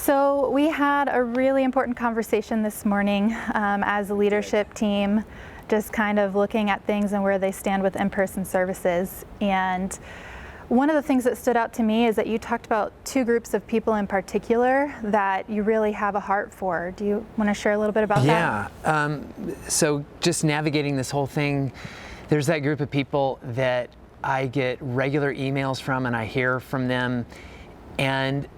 So we had a really important conversation this morning as a leadership team, just kind of looking at things and where they stand with in-person services. And one of the things that stood out to me is that you talked about two groups of people in particular that you really have a heart for. Do you want to share a little bit about that? Yeah. So just navigating this whole thing, there's that group of people that I get regular emails from and I hear from them, and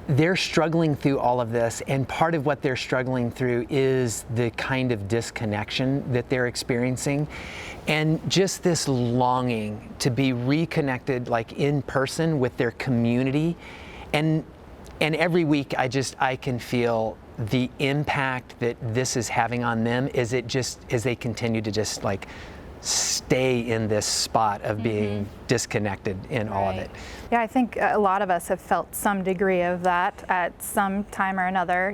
they're struggling through all of this, and part of what they're struggling through is the kind of disconnection that they're experiencing, and just this longing to be reconnected, like in person with their community. And every week I can feel the impact that this is having on them as they continue to just like stay in this spot of being disconnected in all of it. Yeah, I think a lot of us have felt some degree of that at some time or another,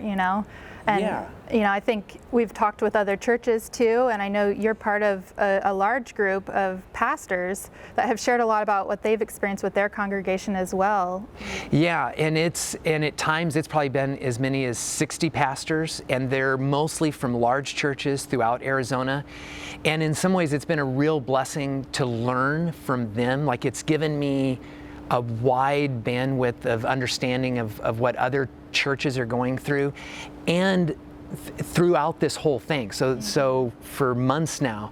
And, I think we've talked with other churches too, and I know you're part of a large group of pastors that have shared a lot about what they've experienced with their congregation as well. Yeah, and at times it's probably been as many as 60 pastors, and they're mostly from large churches throughout Arizona. And in some ways it's been a real blessing to learn from them. Like, it's given me a wide bandwidth of understanding of what other churches are going through, and throughout this whole thing. So for months now.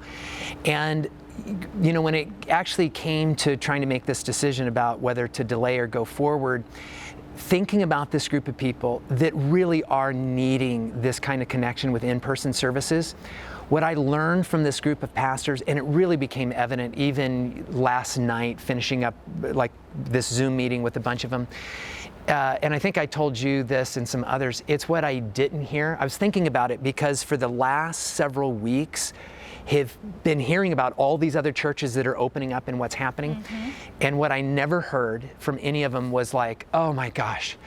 And when it actually came to trying to make this decision about whether to delay or go forward, thinking about this group of people that really are needing this kind of connection with in-person services, what I learned from this group of pastors, and it really became evident even last night finishing up like this Zoom meeting with a bunch of them, and I think I told you this and some others, it's what I didn't hear. I was thinking about it because for the last several weeks have been hearing about all these other churches that are opening up and what's happening. And what I never heard from any of them was like, oh my gosh,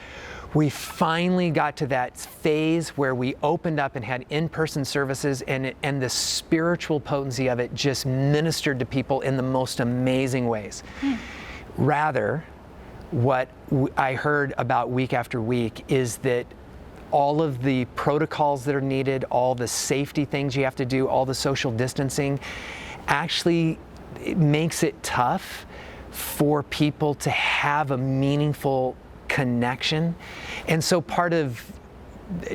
we finally got to that phase where we opened up and had in-person services, and the spiritual potency of it just ministered to people in the most amazing ways. Rather, what I heard about week after week is that all of the protocols that are needed, all the safety things you have to do, all the social distancing, actually it makes it tough for people to have a meaningful connection. And so part of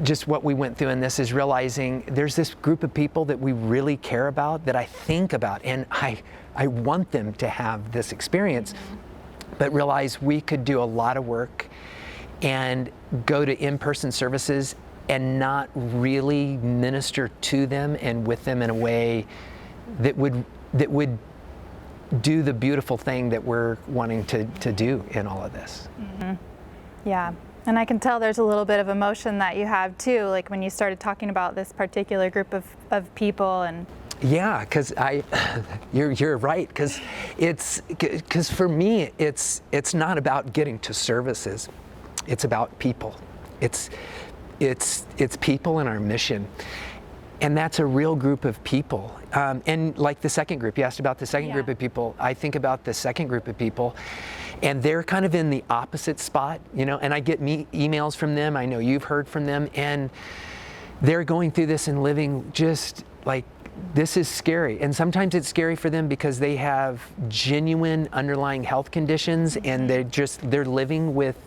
just what we went through in this is realizing there's this group of people that we really care about, that I think about, and I want them to have this experience, but realize we could do a lot of work and go to in-person services and not really minister to them and with them in a way that would do the beautiful thing that we're wanting to do in all of this. Yeah, and I can tell there's a little bit of emotion that you have too, like when you started talking about this particular group of people. And yeah, because you're right, because for me it's not about getting to services, it's about people. It's people and our mission, and that's a real group of people. And like the second group, you asked about the second group of people. I think about the second group of people, and they're kind of in the opposite spot, and I get emails from them. I know you've heard from them, and they're going through this and living just like, this is scary. And sometimes it's scary for them because they have genuine underlying health conditions, and they're living with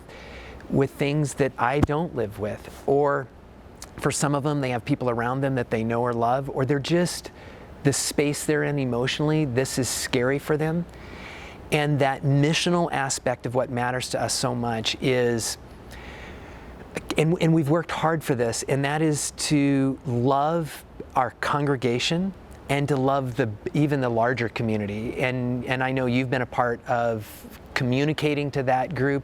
things that I don't live with. Or for some of them, they have people around them that they know or love, or they're just, the space they're in emotionally, this is scary for them. And that missional aspect of what matters to us so much is, and we've worked hard for this, and that is to love our congregation and to love even the larger community. And I know you've been a part of communicating to that group,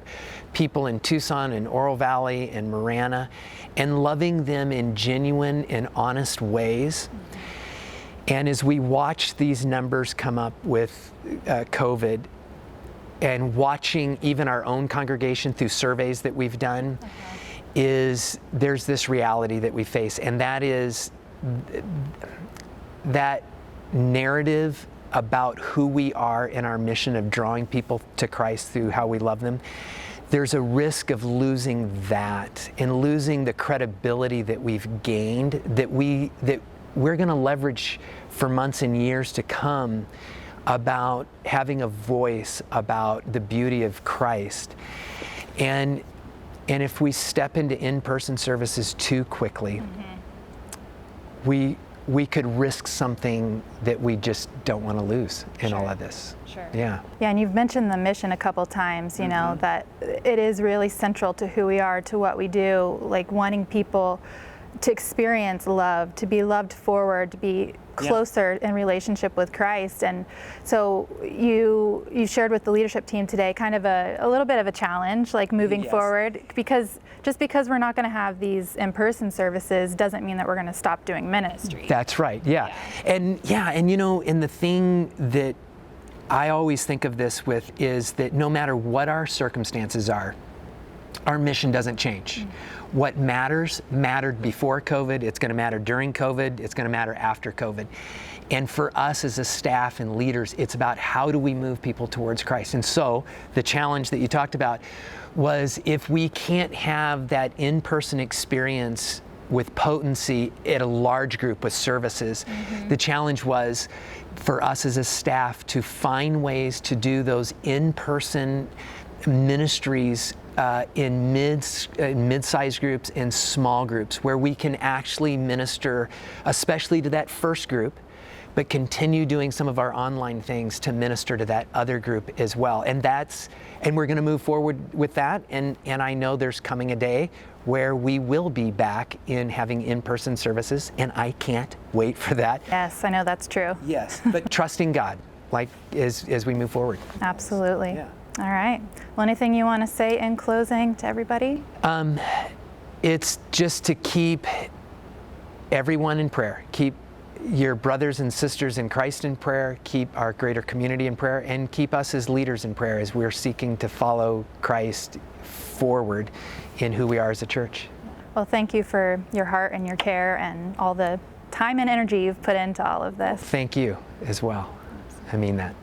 people in Tucson and Oro Valley and Marana, and loving them in genuine and honest ways. And as we watch these numbers come up with COVID, and watching even our own congregation through surveys that we've done, there's this reality that we face, and that is that narrative about who we are in our mission of drawing people to Christ through how we love them. there's a risk of losing that and losing the credibility that we've gained, that we're going to leverage for months and years to come, about having a voice about the beauty of Christ. And if we step into in-person services too quickly, we could risk something that we just don't want to lose in all of this. Sure. Yeah. Yeah, and you've mentioned the mission a couple times, you know, that it is really central to who we are, to what we do, like wanting people to experience love, to be loved forward, to be closer in relationship with Christ. And so you shared with the leadership team today kind of a little bit of a challenge, like moving forward, because just because we're not going to have these in-person services doesn't mean that we're going to stop doing ministry. That's right. Yeah. And you know, and the thing that I always think of this with is that no matter what our circumstances are, our mission doesn't change. What mattered before COVID, it's going to matter during COVID, it's going to matter after COVID. And for us as a staff and leaders, it's about how do we move people towards Christ. And so the challenge that you talked about was, if we can't have that in-person experience with potency at a large group with services, the challenge was for us as a staff to find ways to do those in-person ministries in mid-sized groups and small groups, where we can actually minister, especially to that first group, but continue doing some of our online things to minister to that other group as well. And we're going to move forward with that. And I know there's coming a day where we will be back in having in-person services, and I can't wait for that. Yes, I know that's true. Yes, but trusting God, like as we move forward. Absolutely. Yeah. All right. Well, anything you want to say in closing to everybody? It's just to keep everyone in prayer. Keep your brothers and sisters in Christ in prayer. Keep our greater community in prayer, and keep us as leaders in prayer as we're seeking to follow Christ forward in who we are as a church. Well, thank you for your heart and your care and all the time and energy you've put into all of this. Thank you as well. I mean that.